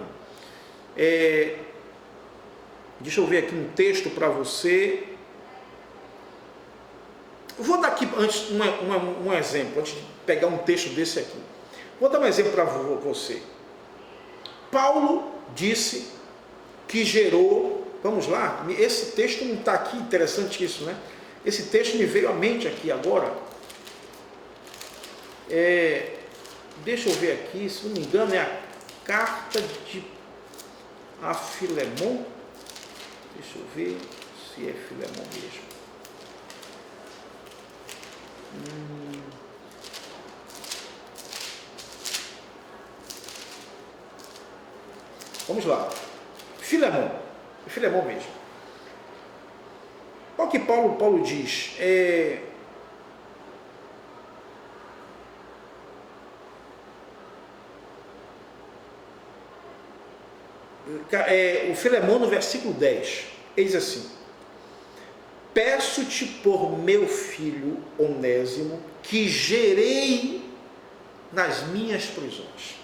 deixa eu ver aqui um texto para você. Vou dar aqui antes um exemplo, antes de pegar um texto desse aqui. Vou dar um exemplo para você. Paulo disse que gerou, vamos lá, esse texto não está aqui, interessante isso, né? Esse texto me veio à mente aqui agora. Deixa eu ver aqui, se não me engano, é a carta a Filemon. Deixa eu ver se é Filemon mesmo. Vamos lá. Filemon mesmo. Olha o que Paulo diz. O Filemon, no versículo 10, ele diz assim: peço-te por meu filho Onésimo, que gerei nas minhas prisões.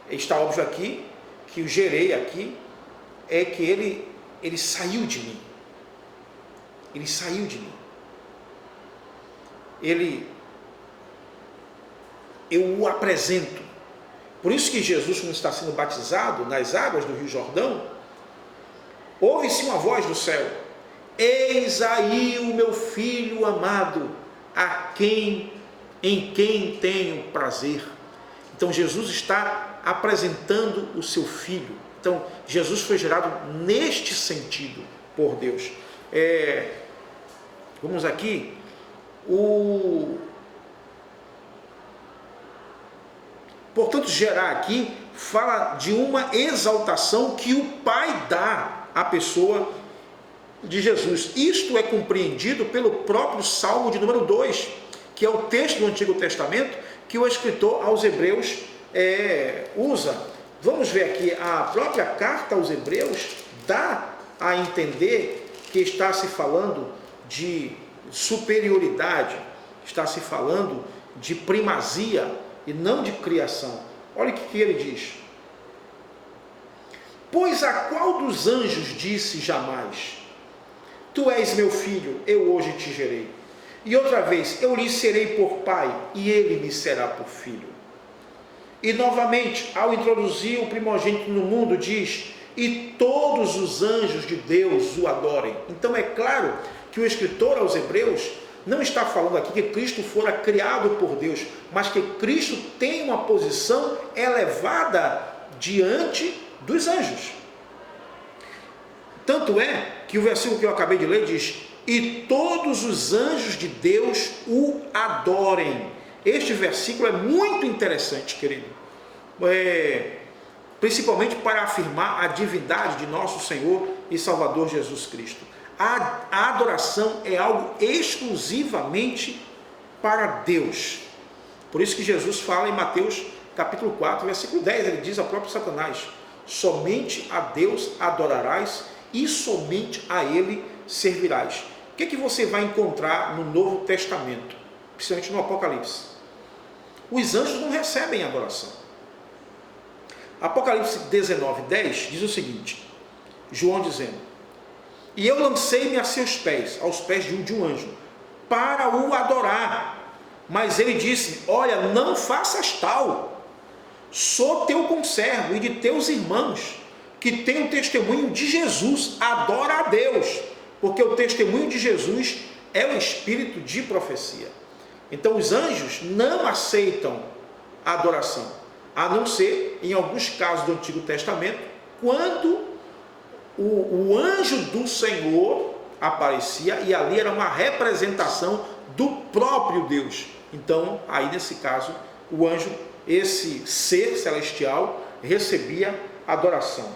Está óbvio aqui que o gerei aqui é que ele saiu de mim. Ele saiu de mim. Eu o apresento. Por isso que Jesus, quando está sendo batizado nas águas do Rio Jordão, ouve-se uma voz do céu: eis aí o meu filho amado, em quem tenho prazer. Então Jesus está apresentando o seu filho. Então Jesus foi gerado neste sentido por Deus. Vamos aqui, portanto, gerar aqui fala de uma exaltação que o Pai dá à pessoa de Jesus. Isto é compreendido pelo próprio Salmo de número 2, que é o texto do Antigo Testamento que o escritor aos Hebreus usa. Vamos ver aqui a própria carta aos Hebreus dá a entender que está se falando de superioridade, está se falando de primazia e não de criação. Olha o que ele diz. Pois a qual dos anjos disse jamais: Tu és meu filho, eu hoje te gerei. E outra vez, eu lhe serei por pai, e ele me será por filho. E novamente, ao introduzir o primogênito no mundo, diz: E todos os anjos de Deus o adorem. Então é claro que o escritor aos Hebreus não está falando aqui que Cristo fora criado por Deus, mas que Cristo tem uma posição elevada diante dos anjos. Tanto é que o versículo que eu acabei de ler diz: E todos os anjos de Deus o adorem. Este versículo é muito interessante, querido. Principalmente para afirmar a divindade de nosso Senhor e Salvador Jesus Cristo. A adoração é algo exclusivamente para Deus. Por isso que Jesus fala em Mateus capítulo 4, versículo 10, ele diz ao próprio Satanás: Somente a Deus adorarás e somente a Ele servirás. O que você vai encontrar no Novo Testamento, principalmente no Apocalipse? Os anjos não recebem adoração. Apocalipse 19, 10 diz o seguinte, João dizendo: E eu lancei-me a seus pés, aos pés de um anjo, para o adorar. Mas ele disse: Olha, não faças tal. Sou teu conservo e de teus irmãos, que têm o testemunho de Jesus. Adora a Deus, porque o testemunho de Jesus é o espírito de profecia. Então os anjos não aceitam a adoração, a não ser em alguns casos do Antigo Testamento, quando o anjo do Senhor aparecia e ali era uma representação do próprio Deus. Então, aí nesse caso, o anjo, esse ser celestial, recebia adoração.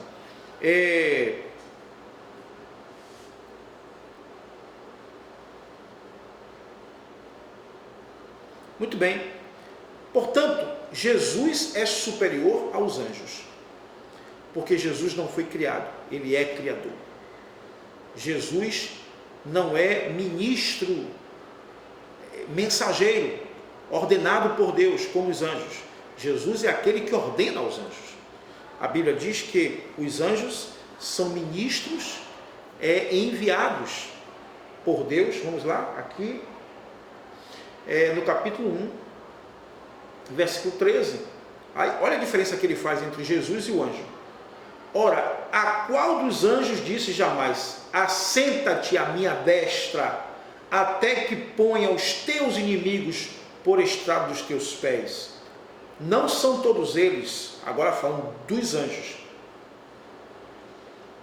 Muito bem. Portanto, Jesus é superior aos anjos, porque Jesus não foi criado, ele é criador. Jesus não é ministro, mensageiro, ordenado por Deus, como os anjos. Jesus é aquele que ordena aos anjos. A Bíblia diz que os anjos são ministros enviados por Deus. Vamos lá, aqui no capítulo 1, versículo 13. Aí, olha a diferença que ele faz entre Jesus e o anjo. Ora, a qual dos anjos disse jamais: Assenta-te à minha destra, até que ponha os teus inimigos por estrado dos teus pés? Não são todos eles, agora falando dos anjos,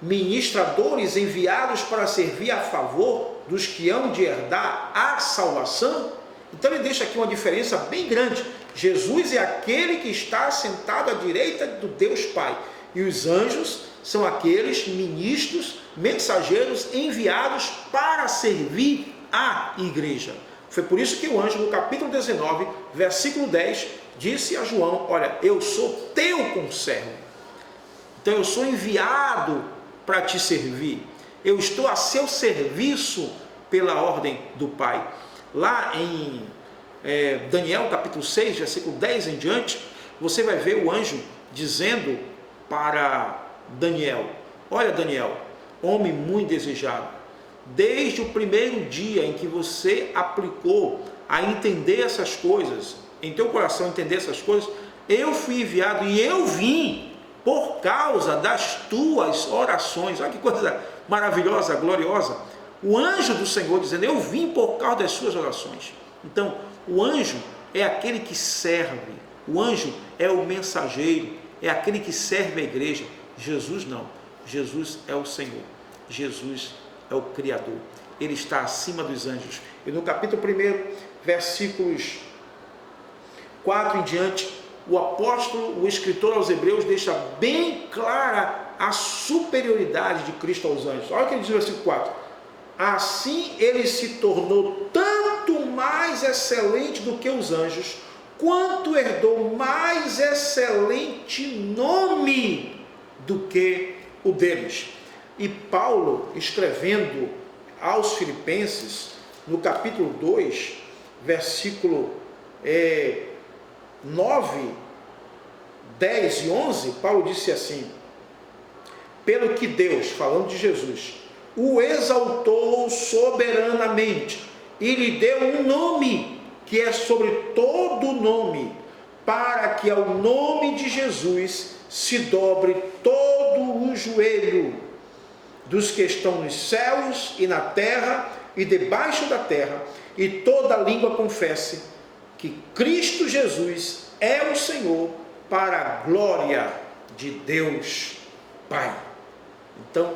ministradores enviados para servir a favor dos que hão de herdar a salvação? Então ele deixa aqui uma diferença bem grande. Jesus é aquele que está sentado à direita do Deus Pai, e os anjos são aqueles ministros, mensageiros enviados para servir a igreja. Foi por isso que o anjo, no capítulo 19, versículo 10, disse a João: Olha, eu sou teu conservo, então eu sou enviado para te servir, eu estou a seu serviço pela ordem do Pai. Lá em Daniel capítulo 6, versículo 10 em diante, você vai ver o anjo dizendo para Daniel: Olha, Daniel, homem muito desejado, desde o primeiro dia em que você aplicou a entender essas coisas, em teu coração entender essas coisas, eu fui enviado e eu vim por causa das tuas orações. Olha que coisa maravilhosa, gloriosa. O anjo do Senhor dizendo: eu vim por causa das suas orações. Então, o anjo é aquele que serve, o anjo é o mensageiro, é aquele que serve a igreja. Jesus não, Jesus é o Senhor, Jesus é o Criador, ele está acima dos anjos. E no capítulo 1, versículos 4 em diante, o apóstolo, o escritor aos Hebreus, deixa bem clara a superioridade de Cristo aos anjos. Olha o que ele diz no versículo 4: Assim ele se tornou tanto mais excelente do que os anjos, quanto herdou mais excelente nome do que o deles. E Paulo, escrevendo aos Filipenses, no capítulo 2, versículo 9, 10 e 11, Paulo disse assim: pelo que Deus, falando de Jesus, o exaltou soberanamente e lhe deu um nome que é sobre todo nome, para que ao nome de Jesus se dobre todo o joelho dos que estão nos céus e na terra e debaixo da terra, e toda língua confesse que Cristo Jesus é o Senhor, para a glória de Deus Pai. Então,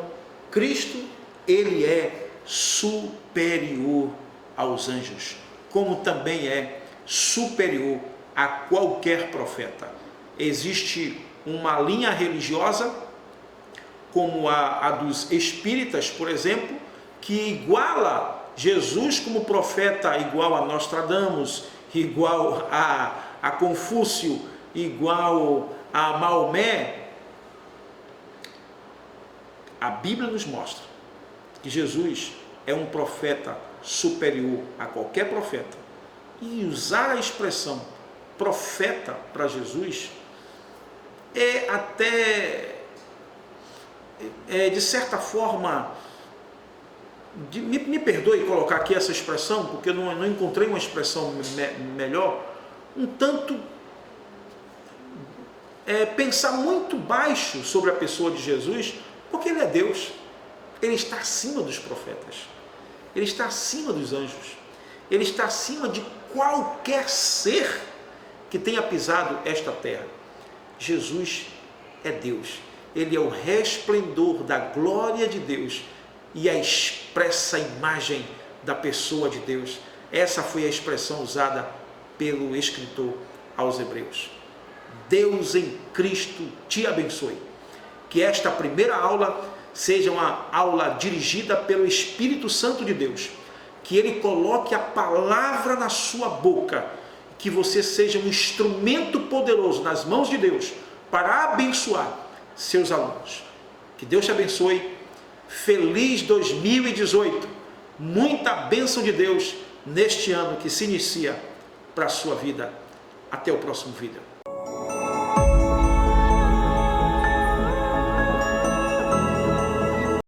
Cristo, ele é superior aos anjos, como também é superior a qualquer profeta. Existe uma linha religiosa, como a dos espíritas, por exemplo, que iguala Jesus como profeta igual a Nostradamus, igual a Confúcio, igual a Maomé. A Bíblia nos mostra que Jesus é um profeta superior a qualquer profeta. E usar a expressão profeta para Jesus é até, de certa forma, me perdoe colocar aqui essa expressão, porque eu não encontrei uma expressão melhor, um tanto pensar muito baixo sobre a pessoa de Jesus, porque ele é Deus, ele está acima dos profetas, ele está acima dos anjos, ele está acima de qualquer ser que tenha pisado esta terra. Jesus é Deus, ele é o resplendor da glória de Deus e a expressa imagem da pessoa de Deus. Essa foi a expressão usada pelo escritor aos Hebreus. Deus em Cristo te abençoe. Que esta primeira aula seja uma aula dirigida pelo Espírito Santo de Deus. Que Ele coloque a palavra na sua boca. Que você seja um instrumento poderoso nas mãos de Deus para abençoar seus alunos. Que Deus te abençoe. Feliz 2018. Muita bênção de Deus neste ano que se inicia para a sua vida. Até o próximo vídeo.